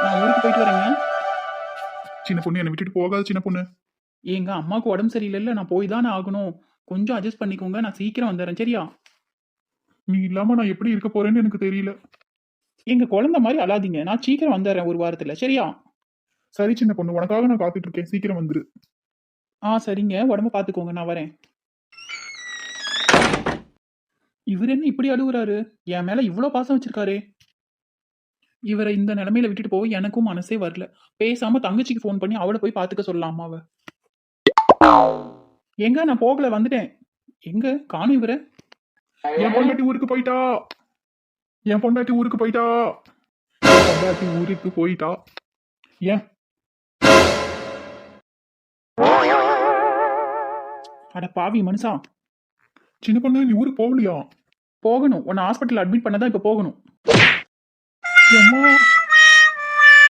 நான் ஊருக்கு போயிட்டு வரேங்க. சின்ன பொண்ணு என்னை விட்டுட்டு போகாத சின்ன பொண்ணு. ஏங்க அம்மாவுக்கு உடம்பு சரியில்லைல்ல, நான் போய் தானே ஆகணும். கொஞ்சம் அட்ஜஸ்ட் பண்ணிக்கோங்க, நான் சீக்கிரம் வந்துடுறேன் சரியா? நீ இல்லாம நான் எப்படி இருக்க போறேன்னு எனக்கு தெரியல. எங்க குழந்தை மாதிரி அழாதீங்க, நான் சீக்கிரம் வந்துடுறேன் ஒரு வாரத்துல சரியா? சரி சின்ன பொண்ணு, உனக்காக நான் காத்துட்டு இருக்கேன், சீக்கிரம் வந்துரு. சரிங்க, உடம்ப பார்த்துக்கோங்க, நான் வரேன். இவர் என்ன இப்படி அழுகுறாரு? என் மேல இவ்வளோ பாசம் வச்சிருக்காரே. இவரை இந்த நிலைமையில விட்டுட்டு போக எனக்கும் மனசே வரல. பேசாம தங்கச்சிக்கு ஃபோன் பண்ணி அவளை போய் பார்த்துக்க சொல்லலாம் அம்மாவை. எங்க நான் போகல, வந்துட்டேன். எங்க காணும் இவரை? என் பொண்டாட்டி ஊருக்கு போயிட்டா. என் பொண்டாட்டி ஊருக்கு போயிட்டா. என் பொண்டாட்டி ஊருக்கு போயிட்டா. ஏன் அட பாவி மனுஷா. சின்ன பொண்ணு நீ ஊருக்கு போகலையா? போகணும், உன்னை ஹாஸ்பிட்டல் அட்மிட் பண்ணதான் இப்ப போகணும். அம்மா